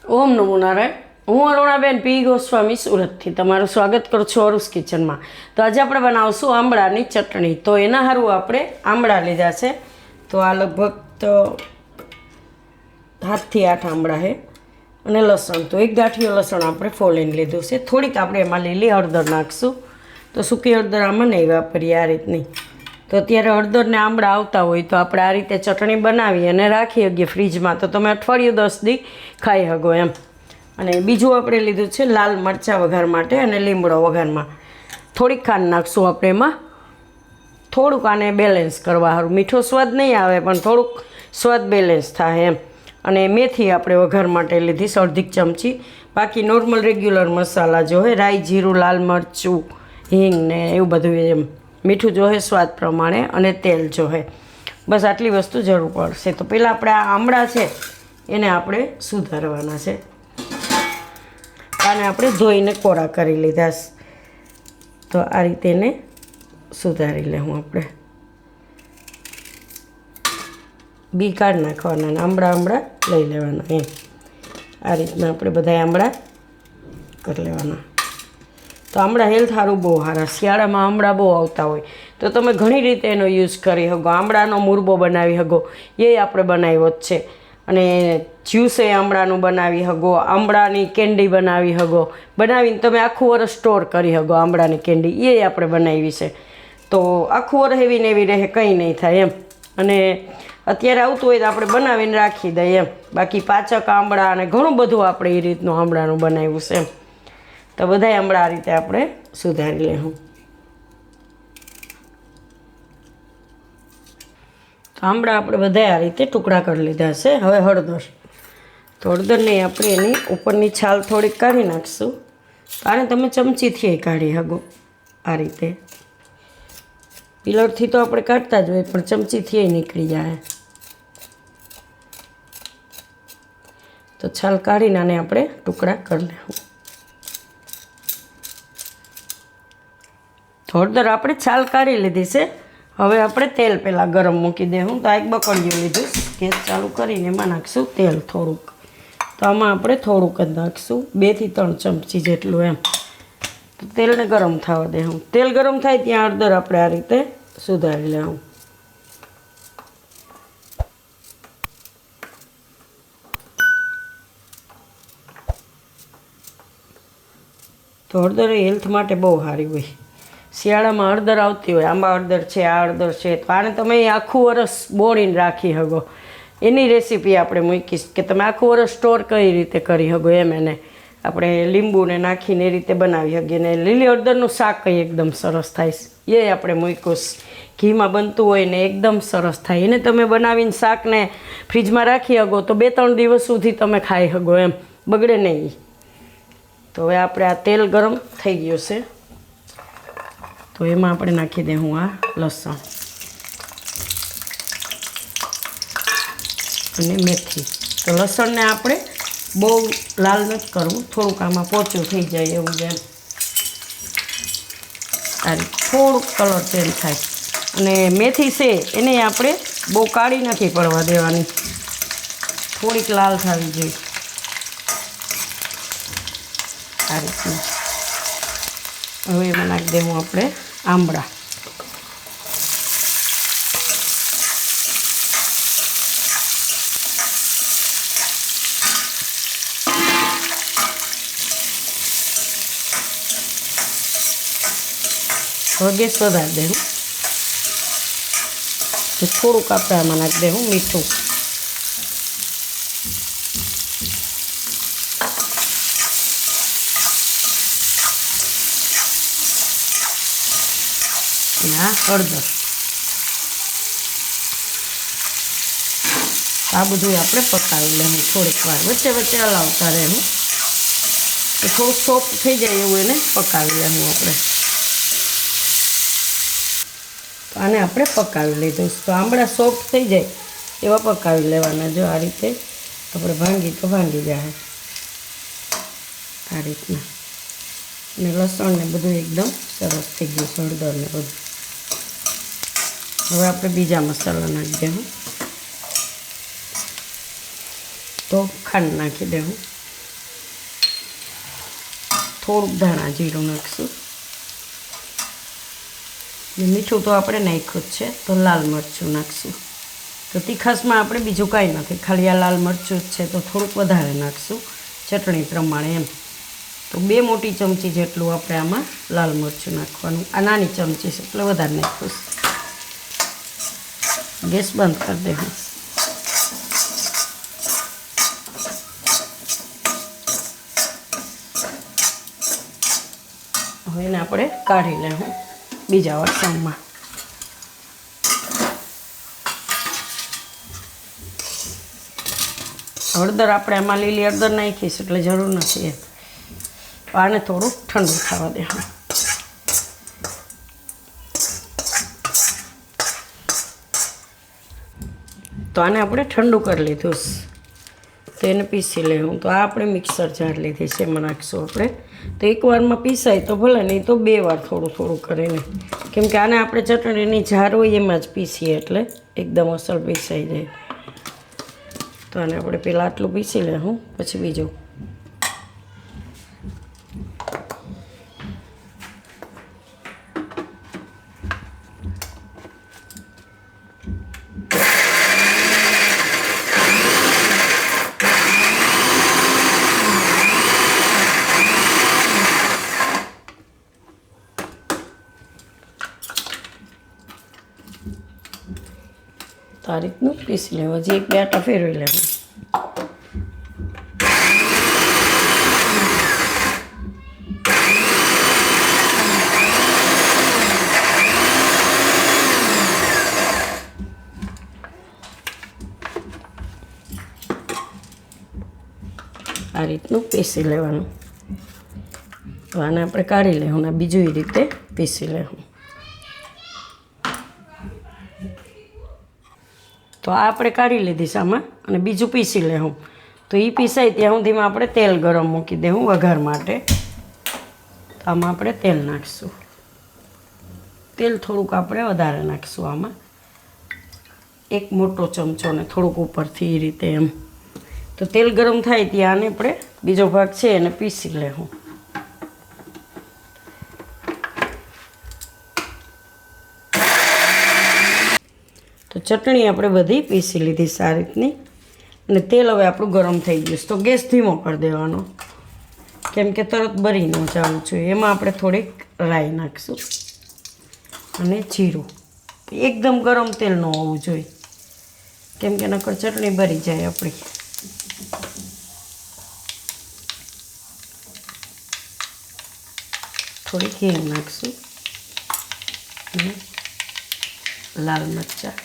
ઓમ નમો નારાયણ. હું અરુણાબેન પી ગોસ્વામી સુરતથી તમારું સ્વાગત કરું છું અરુસ કિચનમાં. તો આજે આપણે બનાવશું આંબળાની ચટણી. તો એના સારું આપણે આંબળા લીધા છે. તો આ લગભગ તો 7 થી 8 આંબળા છે. અને લસણ તો એક ગાંઠિયો લસણ આપણે ફોલીને લીધું છે. થોડીક આપણે એમાં લીલી હળદર નાખીશું. તો સૂકી હળદર આમાં નહીં વાપરીએ આ રીતની. તો અત્યારે હળદરને આંબળા આવતા હોય તો આપણે આ રીતે ચટણી બનાવી અને રાખી શકીએ ફ્રીજમાં. તો તમે અઠવાડિયું 10 દી ખાઈ શકો એમ. અને બીજું આપણે લીધું છે લાલ મરચાં વઘાર માટે અને લીમડો વઘારમાં. થોડીક ખાંડ નાખશું આપણે એમાં. થોડુંક આને બેલેન્સ કરવા સારું. મીઠો સ્વાદ નહીં આવે પણ થોડુંક સ્વાદ બેલેન્સ થાય એમ. અને મેથી આપણે વઘાર માટે લીધી 1/2 ચમચી. બાકી નોર્મલ રેગ્યુલર મસાલા જો હે રાઈ જીરું લાલ મરચું હિંગ ને એવું બધું એમ. મીઠું જોહે સ્વાદ પ્રમાણે અને તેલ જોહે. બસ આટલી વસ્તુ જરૂર પડશે. તો પહેલાં આપણે આ આમળા છે એને આપણે સુધારવાના છે. આને આપણે ધોઈને કોરા કરી લીધા. તો આ રીતે એને સુધારી લેવું આપણે. બી કાઢી નાખવાના આંબળા લઈ લેવાના એમ. આ રીતના આપણે બધા આંબળા કરી લેવાના. તો આંબળા હેલ્થ સારું બહુ સારા. શિયાળામાં આંબળા બહુ આવતા હોય તો તમે ઘણી રીતે એનો યુઝ કરી શકો. આંબળાનો મુરબો બનાવી શકો એ આપણે બનાવ્યો જ છે. અને જ્યુસે આંબળાનું બનાવી શકો. આંબળાની કેન્ડી બનાવી શકો. બનાવીને તમે આખું વરસ સ્ટોર કરી શકો. આંબળાની કેન્ડી એ આપણે બનાવી છે. તો આખું વરસ એવી ને એવી રહે, કંઈ નહીં થાય એમ. અને અત્યારે આવતું હોય તો આપણે બનાવીને રાખી દઈએ એમ. બાકી પાચક આંબળા અને ઘણું બધું આપણે એ રીતનું આંબળાનું બનાવ્યું છે એમ. તો બધા આંબળા આ રીતે આપણે સુધારી લેવું. તો આંબળા આપણે બધા આ રીતે ટુકડા કરી લીધા છે. હવે હળદર. તો હળદરને આપણે એની ઉપરની છાલ થોડીક કાઢી નાખીશું. આને તમે ચમચીથી કાઢી શકો આ રીતે. પિલરથી તો આપણે કાઢતા જ હોય પણ ચમચીથી નીકળી જાય. તો છાલ કાઢીને આને આપણે ટુકડા કરી લેવું. તો હળદર આપણે છાલ કાઢી લીધી છે. હવે આપણે તેલ પહેલાં ગરમ મૂકી દેવું. તો આ એક બકડિયું લીધું. ગેસ ચાલુ કરીને એમાં નાખીશું તેલ થોડુંક. તો આમાં આપણે થોડુંક જ નાખીશું 2 થી 3 ચમચી જેટલું એમ. તો તેલને ગરમ થવા દેવું. તેલ ગરમ થાય ત્યાં હળદર આપણે આ રીતે સુધારી લેવું. તો હળદર હેલ્થ માટે બહુ સારી હોય. શિયાળામાં હળદર આવતી હોય, આંબા હળદર છે, આ હળદર છે, તો આને તમે આખું વરસ બોળીને રાખી શકો. એની રેસીપી આપણે મૂકીશ કે તમે આખું વરસ સ્ટોર કઈ રીતે કરી શકો એમ. એને આપણે લીંબુને નાખીને એ રીતે બનાવી શકીએ. ને લીલી હળદરનું શાક કંઈ એકદમ સરસ થાય. એ આપણે મૂકીશ. ઘીમાં બનતું હોય ને એકદમ સરસ થાય. એને તમે બનાવીને શાકને ફ્રીજમાં રાખી શકો તો 2-3 દિવસ સુધી તમે ખાઈ શકો એમ. બગડે નહીં. તો હવે આપણે આ તેલ ગરમ થઈ ગયું છે. તો એમાં આપણે નાખી દઉં આ લસણ અને મેથી. તો લસણને આપણે બહુ લાલ નથી કરવું. થોડુંક આમાં પોચું થઈ જાય એવું જેમ. આ રીતે થોડુંક કલર ચેન્જ થાય. અને મેથી છે એને આપણે બહુ કાળી નથી પડવા દેવાની. થોડીક લાલ થવી જોઈએ આ રીતનું. હવે એમાં નાખી દેવું આપણે આંબળા. હવે ગેસ વધારી દેવું. થોડુંક આપણે આમાં નાખી દેવું મીઠું. અને આ હળદર. આ બધું આપણે પકાવી લેવું થોડીક વાર. વચ્ચે વચ્ચે હલાવતા રહેવું. તો થોડુંક સોફ્ટ થઈ જાય એવું એને પકાવી લેવું આપણે. તો આને આપણે પકાવી લીધું. તો આંબળા સોફ્ટ થઈ જાય એવા પકાવી લેવાના. જો આ રીતે આપણે ભાંગી તો ભાંગી જાય આ રીતના. અને લસણ ને બધું એકદમ સરસ થઈ ગયું. હળદર ને બધું. હવે આપણે બીજા મસાલા નાખી દેવું. તો ખાંડ નાખી દેવું. થોડુંક ધાણા જીરું નાખશું. મીઠું તો આપણે નાખ્યું જ છે, તો લાલ મરચું નાખશું. તો તીખાસમાં આપણે બીજું કાંઈ નથી, ખાલી આ લાલ મરચું જ છે, તો થોડુંક વધારે નાખશું ચટણી પ્રમાણે એમ. તો 2 મોટી ચમચી જેટલું આપણે આમાં લાલ મરચું નાખવાનું. આ નાની ચમચી છે એટલે વધારે નાખીશું. ગેસ બંધ કરી દેવું. હવે એને આપણે કાઢી લેવું બીજા વાસણમાં. હળદર આપણે આમાં લીલી હળદર નાખીશ એટલે જરૂર નથી. આને થોડું ઠંડુ થવા દેવું. તો આને આપણે ઠંડુ કરી લીધું, તો એને પીસી લેવું. તો આ આપણે મિક્સર જાર લીધી છે, એમાં નાખીશું આપણે. તો એકવારમાં પીસાય તો ભલે, નહીં તો 2 વાર થોડું થોડું કરીને, કેમ કે આને આપણે ચટણીની જાર હોય એમાં જ પીસીએ એટલે એકદમ અસલ પીસાઈ જાય. તો આને આપણે પહેલાં આટલું પીસી લેવું, પછી બીજું. તો આ રીતનું પીસી લેવું. હજી 1-2 આટા ફેરવી લેવું. આ રીતનું પીસી લેવાનું. તો આને આપણે કાઢી લેવું ને બીજું એ રીતે પીસી લેવું. તો આ આપણે કાઢી લીધી સામાં અને બીજું પીસી લેવું. તો એ પીસાય ત્યાં સુધીમાં આપણે તેલ ગરમ મૂકી દેવું વઘાર માટે. તો આમાં આપણે તેલ નાખીશું. તેલ થોડુંક આપણે વધારે નાખીશું આમાં, 1 મોટો ચમચો ને થોડુંક ઉપરથી એ રીતે એમ. તો તેલ ગરમ થાય ત્યાં આને આપણે બીજો ભાગ છે એને પીસી લેવું. તો ચટણી આપણે બધી પીસી લીધી સારી રીતની, અને તેલ હવે આપણું ગરમ થઈ ગયું. તો ગેસ ધીમો કરી દેવાનો, કેમ કે તરત બરી ન જવું જોઈએ. એમાં આપણે થોડીક રાઈ નાખીશું અને જીરું. એકદમ ગરમ તેલ ન હોવું જોઈએ, કેમ કે નકર ચટણી બરી જાય આપણી. થોડીક હિંગ નાખીશું અને લાલ મરચાં,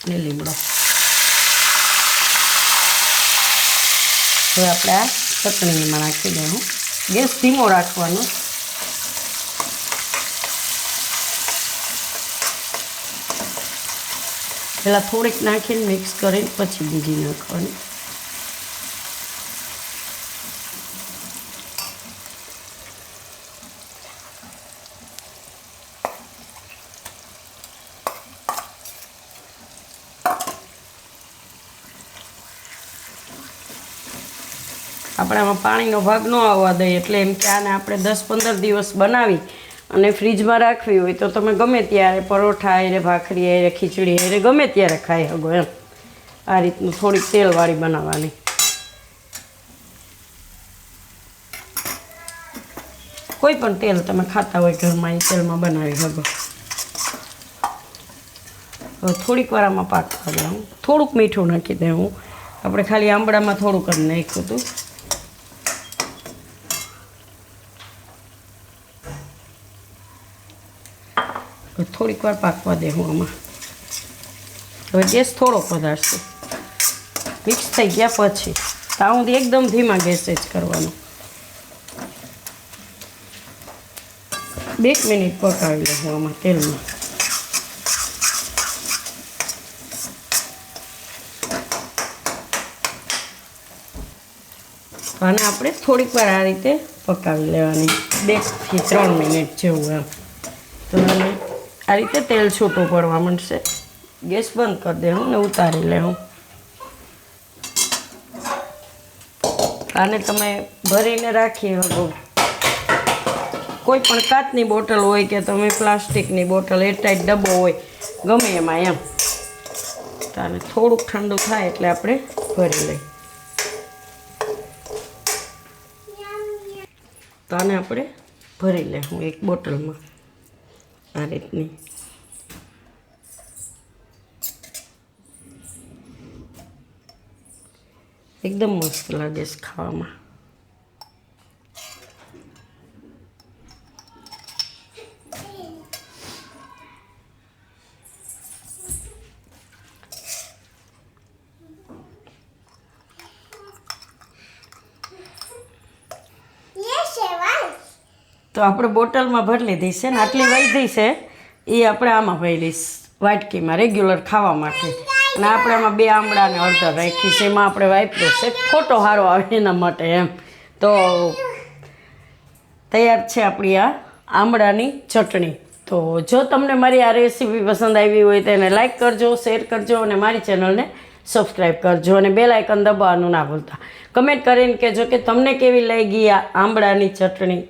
ને લીમડો. હવે આપણે આ ચટણીમાં નાખી દઉં. ગેસ ધીમો રાખવાનો. પહેલાં થોડીક નાખીને મિક્સ કરીને પછી બીજી નાખવાની. આપણે આમાં પાણીનો ભાગ ન આવવા દઈએ, એટલે એમ કે આને આપણે 10-15 દિવસ બનાવી અને ફ્રીજમાં રાખવી હોય તો તમે ગમે ત્યારે પરોઠા હારે, ભાખરી હારે, ખીચડી હારે ગમે ત્યારે ખાઈ શકો એમ. આ રીતનું થોડીક તેલવાળી બનાવવાની. કોઈ પણ તેલ તમે ખાતા હોય ઘરમાં એ તેલમાં બનાવી શકો. હવે થોડીક વાર આમાં પાકવા દેવું. થોડુંક મીઠું નાખી દેવું. આપણે ખાલી આંબળામાં થોડુંક જ નાખ્યું હતું. થોડીક વાર પાકવા દેવું આમાં. હવે ગેસ થોડોક વધારશું મિક્સ થઈ ગયા પછી. ત્યાં સુધી એકદમ ધીમા ગેસે જ કરવાનું. 2 મિનિટ પકાવી લેવું આમાં તેલમાં. આને આપણે થોડીક વાર આ રીતે પકાવી લેવાની, 2 થી 3 મિનિટ જેવું એમ. તો આ રીતે તેલ છૂટું પડવા માંડશે. ગેસ બંધ કરી દેવું ને ઉતારી લેવું. આને તમે ભરીને રાખી શકો. કોઈ પણ કાચની બોટલ હોય કે તમે પ્લાસ્ટિકની બોટલ, એરટાઈટ ડબ્બો હોય, ગમે એમાં એમ. તો આને થોડુંક ઠંડુ થાય એટલે આપણે ભરી લઈએ. તો આને આપણે ભરી લઈશું એક બોટલમાં આ રીતની. એકદમ મસ્ત લાગે છે ખાવામાં. તો આપણે બોટલમાં ભરી લીધી છે ને આટલી વધી છે એ આપણે આમાં ભરી લઈશ વાટકીમાં રેગ્યુલર ખાવા માટે. અને આપણે આમાં 2 આંબળાને હળદર રાખી છે, એમાં આપણે વાપર્યો છે ફોટો સારો આવે એના માટે એમ. તો તૈયાર છે આપણી આ આંબળાની ચટણી. તો જો તમને મારી આ રેસીપી પસંદ આવી હોય તો એને લાઈક કરજો, શેર કરજો અને મારી ચેનલને સબસ્ક્રાઈબ કરજો અને બેલ આઇકન દબાવવાનું ના ભૂલતા. કમેન્ટ કરીને કહેજો કે તમને કેવી લાગી આ આંબળાની ચટણી.